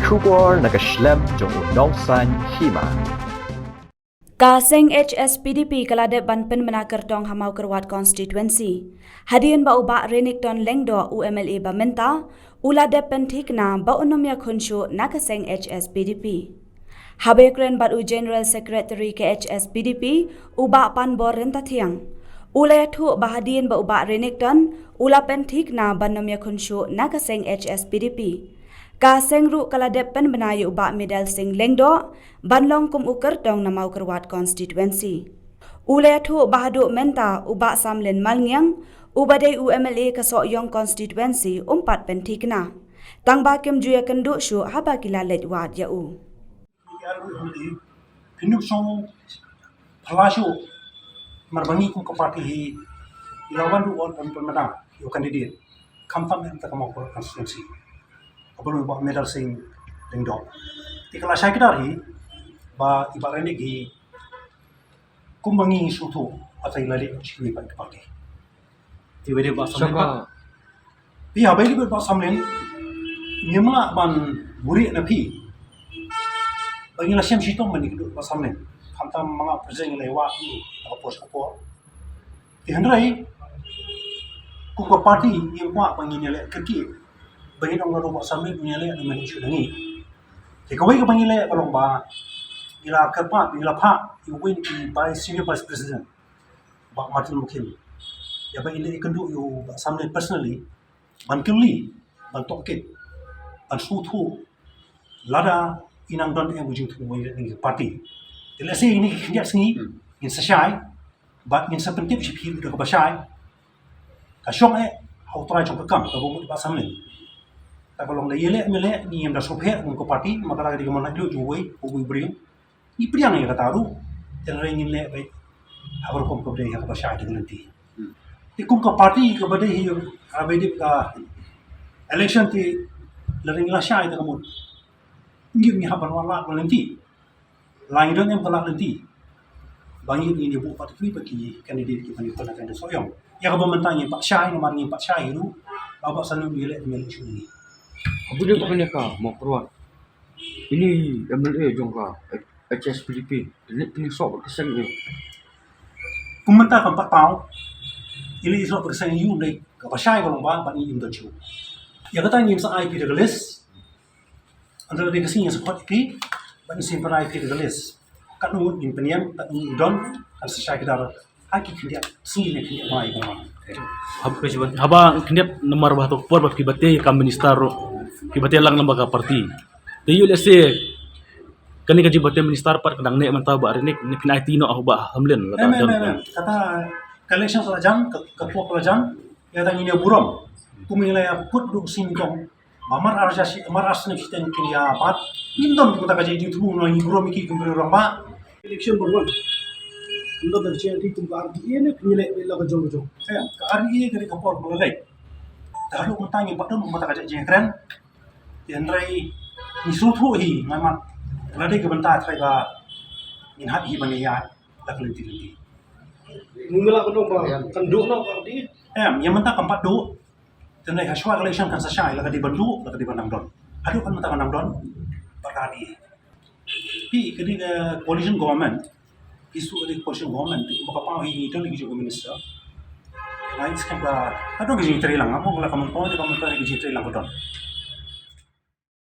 Shubor nakaslem jong unongsan hima. Kaseng HSPDP kalade banpen menakar tong hamau kerwat constituency. Hadian ba uba renik ton lengdo UMLA ba menta, ulade pentik na ba unomya kunshu nakaseng HSPDP. Habekren bat u General Secretary ke HSPDP uba panbor renta thiang. Ulaya thu ba hadian ba uba renik ton ula pentik na ba nomya kunshu nakaseng HSPDP. Kaseng ru kalade pen benayu uba medal sing lengdo banlong kum uker dong namau kerwat constituency. Ulaya thu bahadu menta uba samlen malngyang ubadai UMLA kasok yong constituency umpat pentikna. Tang bakim juya kendu syu haba kila lejwat ya u. Pinuk song palasyo marbangi kum kapati hi ilawan du on pemenang yo kandidat kampam yang tak mau constituency apalagi ba medal sing lengdo tikala saya kedar hi ba ibarene gi kumbangi sutu atai lali chini pa parti tiwede ba samlen pi habai ba samlen nyemla ban buri na pi bagi la siam sitong mani ba samlen kamtam mga preseng lewa ni apos apo ti handrai ku ko parti yang wa pangine keki bagi dong ngaro ba samlen nyele na mani chudangi ti kawai ka pangile kalong ba ila kepa ila pa you win by senior vice president ba Martin Mukim ya ba ile ikendu you samlen personally ban kili ban tokit ban sutu lada inang don yang wujud tuh parti. Jadi saya ini kerja sini, in sesai, bat in sepentip sih udah kebasai. Kasyong autorai jom kekam, kalau mau dipasang ni. Tapi kalau dah yelek melek ni yang dah sobek untuk parti, maka lagi dia mana dulu jual, buat beri. Ini priang yang kata tahu, jangan ingin lek baik. Habar kom kebedai yang kebasai dengan nanti. Di kum ke parti kebedai yang abadi ke election ti lering lasai itu kamu. Ngim ni haban wala nanti lain don yang kelak nanti bangin ini bu parti bagi kandidat kita ni kena kandidat soyong ya kalau mentanya Pak Syai nomor ni Pak Syai itu abak selalu dilek dengan isu ini Abu dia pakai ka mau keluar ini MLA jongka HSPDP ini pilih sok kesan ni komentar kan 4 tahun ini isu persen yu dai Pak Syai kalau bang Pak ni imdo chu ya kata ni sa IP de list antara dia kesini yang support IP, banyak simpan IP di list. Kat nunggu di peniam, kat nunggu don, kan sesuai kita haki kindia, sini ni kindia mai kama. Haba kindia nomor bahto por bab kibate kam minister kibate lang lembaga parti. Dayu lese kani kaji bate minister par kadang ne mantau ba renik ni pin IT no ahba hamlen Kata collection pelajan, ketua pelajan, ya tanya ni buram. Kumilai put du singkong. Mamar arjasi amar asne kita kini apat indon kita kaji di tubuh no ibro miki kumpul ramba election berwan indon dari ciri itu arti ini nilai bela kejong saya arti ini dari kapor mulai lalu mentang pak dong mata kaji jengkren dan rai isutu hi ngamat lade kebentar trai ba minhat hi baniya laklenti Mungkin kau kenduk no parti. yang mentang keempat do dan mereka syuat election kan sesai laga di Bandung, laga di Bandung Don. Aduh kan mentang Bandung Don, perkara Tapi ketika coalition government, isu dari coalition government, bukan apa ini itu lagi juga minister. Lain sekarang, aduh gaji terilang, apa kalau kamu tahu, kamu tahu gaji terilang betul.